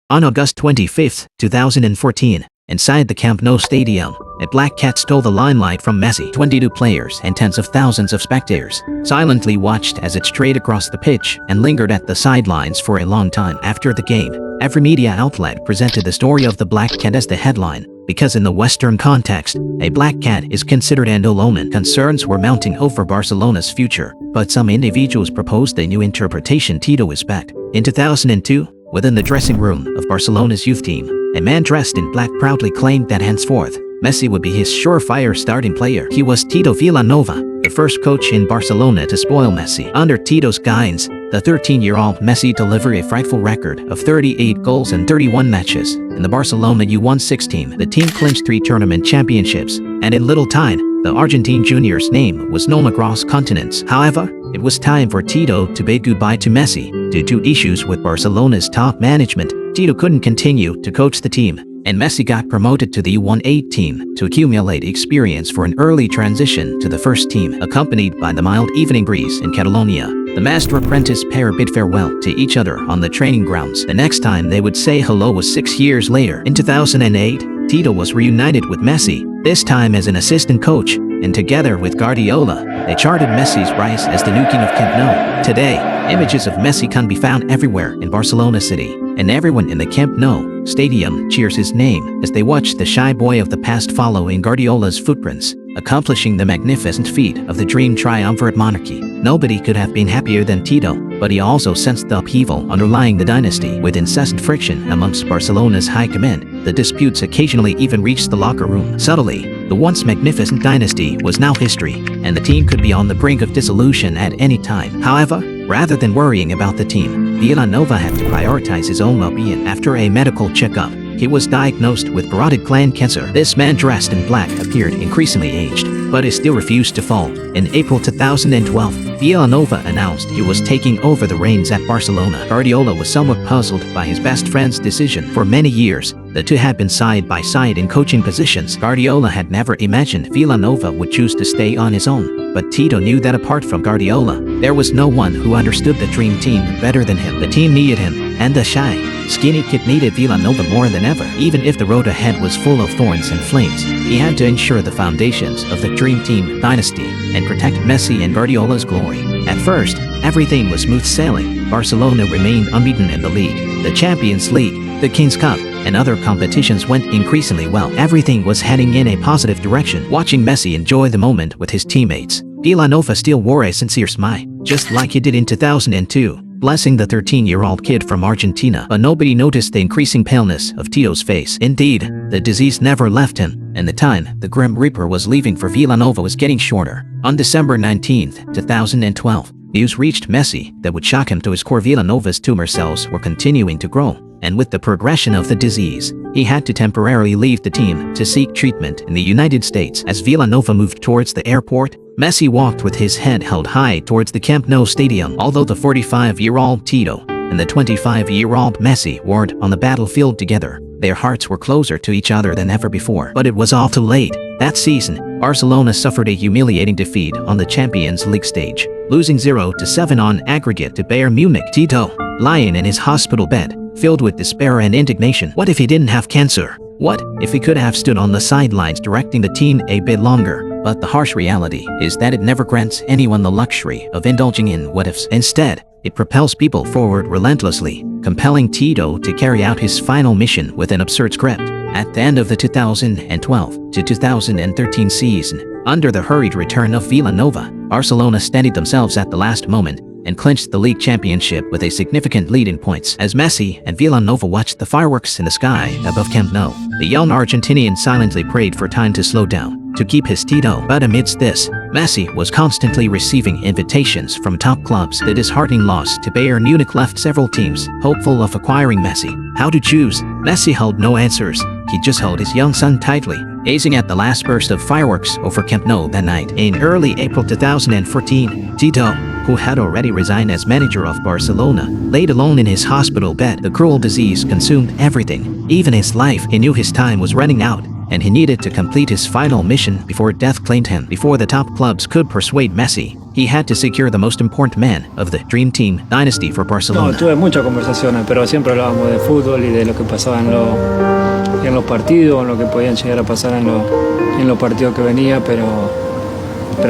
On August 25, 2014, inside the Camp Nou stadium, a black cat stole the limelight from Messi. 22 players and tens of thousands of spectators silently watched as it strayed across the pitch and lingered at the sidelines for a long time. After the game, every media outlet presented the story of the black cat as the headline, because in the Western context, a black cat is considered an ill omen. Concerns were mounting over Barcelona's future, but some individuals proposed a new interpretation. Tito is back. In 2002, within the dressing room of Barcelona's youth team, a man dressed in black proudly claimed that henceforth, Messi would be his surefire starting player. He was Tito Vilanova, the first coach in Barcelona to spoil Messi. Under Tito's guidance, the 13-year-old Messi delivered a frightful record of 38 goals in 31 matches. In the Barcelona U16 team, the team clinched 3 tournament championships, and in little time, the Argentine junior's name was known across continents. However, it was time for Tito to bid goodbye to Messi. Due to issues with Barcelona's top management, Tito couldn't continue to coach the team, and Messi got promoted to the U18 team to accumulate experience for an early transition to the first team. Accompanied by the mild evening breeze in Catalonia, the master-apprentice pair bid farewell to each other on the training grounds. The next time they would say hello was 6 years later. In 2008, Tito was reunited with Messi, this time as an assistant coach, and together with Guardiola, they charted Messi's rise as the new king of Camp Nou. Today, images of Messi can be found everywhere in Barcelona city, and everyone in the Camp Nou stadium cheers his name as they watch the shy boy of the past follow in Guardiola's footprints, accomplishing the magnificent feat of the dream triumvirate monarchy. Nobody could have been happier than Tito, but he also sensed the upheaval underlying the dynasty. With incessant friction amongst Barcelona's high command, the disputes occasionally even reached the locker room. Subtly, the once magnificent dynasty was now history, and the team could be on the brink of dissolution at any time. However, rather than worrying about the team, Vilanova had to prioritize his own well-being. After a medical checkup, he was diagnosed with parotid gland cancer. This man dressed in black appeared increasingly aged, but he still refused to fall. In April 2012, Vilanova announced he was taking over the reins at Barcelona. Guardiola was somewhat puzzled by his best friend's decision. For many years, the two had been side by side in coaching positions. Guardiola had never imagined Vilanova would choose to stay on his own, but Tito knew that apart from Guardiola, there was no one who understood the dream team better than him. The team needed him, and the shy, skinny kid needed Vilanova more than ever. Even if the road ahead was full of thorns and flames, he had to ensure the foundations of the dream team dynasty and protect Messi and Guardiola's glory. At first, everything was smooth sailing. Barcelona remained unbeaten in the league, the Champions League, the King's Cup, and other competitions went increasingly well. Everything was heading in a positive direction. Watching Messi enjoy the moment with his teammates, Vilanova still wore a sincere smile, just like he did in 2002, blessing the 13-year-old kid from Argentina. But nobody noticed the increasing paleness of Tito's face. Indeed, the disease never left him, and the time the Grim Reaper was leaving for Vilanova was getting shorter. On December 19, 2012, news reached Messi that would shock him to his core. Vilanova's tumor cells were continuing to grow, and with the progression of the disease, he had to temporarily leave the team to seek treatment in the United States. As Vilanova moved towards the airport, Messi walked with his head held high towards the Camp Nou stadium. Although the 45-year-old Tito and the 25-year-old Messi weren't on the battlefield together, their hearts were closer to each other than ever before. But it was all too late. That season, Barcelona suffered a humiliating defeat on the Champions League stage, losing 0-7 on aggregate to Bayern Munich. Tito, lying in his hospital bed, filled with despair and indignation. What if he didn't have cancer? What if he could have stood on the sidelines directing the team a bit longer? But the harsh reality is that it never grants anyone the luxury of indulging in what-ifs. Instead, it propels people forward relentlessly, compelling Tito to carry out his final mission with an absurd script. At the end of the 2012 to 2013 season, under the hurried return of Vilanova, Barcelona steadied themselves at the last moment and clinched the league championship with a significant lead in points. As Messi and Vilanova watched the fireworks in the sky above Camp Nou, the young Argentinian silently prayed for time to slow down, to keep his Tito. But amidst this, Messi was constantly receiving invitations from top clubs. The disheartening loss to Bayern Munich left several teams hopeful of acquiring Messi. How to choose? Messi held no answers. He just held his young son tightly, gazing at the last burst of fireworks over Camp Nou that night. In early April 2014, Tito, who had already resigned as manager of Barcelona, laid alone in his hospital bed. The cruel disease consumed everything, even his life. He knew his time was running out, and he needed to complete his final mission before death claimed him. Before the top clubs could persuade Messi, he had to secure the most important man of the Dream Team dynasty for No, Barcelona. tuve muchas conversaciones, pero siempre hablábamos de fútbol y de lo que pasaba en los partidos, en lo que podían llegar a pasar en los partidos que venía, pero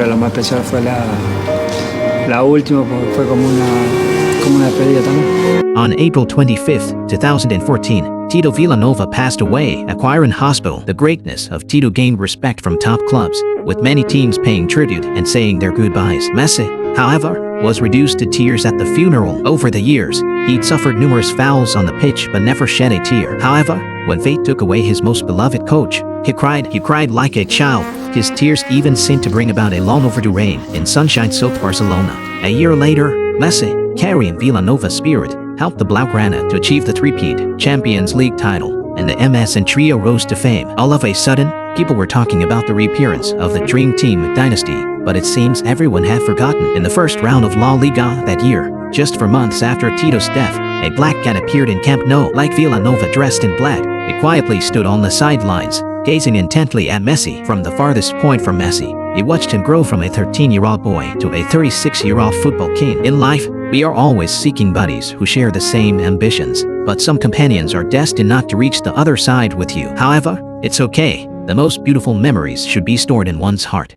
lo más especial fue la última, porque fue como una despedida también. On April 25, 2014, Tito Vilanova passed away, acquiring hospital. The greatness of Tito gained respect from top clubs, with many teams paying tribute and saying their goodbyes. Messi, however, was reduced to tears at the funeral. Over the years, he'd suffered numerous fouls on the pitch but never shed a tear. However, when fate took away his most beloved coach, he cried like a child. His tears even seemed to bring about a long overdue rain in sunshine-soaked Barcelona. A year later, Messi, carrying Villanova's spirit, helped the Blaugrana to achieve the three-peat Champions League title, and the MS and trio rose to fame. All of a sudden, people were talking about the reappearance of the Dream Team dynasty, but it seems everyone had forgotten. In the first round of La Liga that year, just for months after Tito's death, a black cat appeared in Camp Nou. Like Vilanova dressed in black, it quietly stood on the sidelines, gazing intently at Messi. From the farthest point from Messi, he watched him grow from a 13-year-old boy to a 36-year-old football king. In life, we are always seeking buddies who share the same ambitions, but some companions are destined not to reach the other side with you. However, it's okay. The most beautiful memories should be stored in one's heart.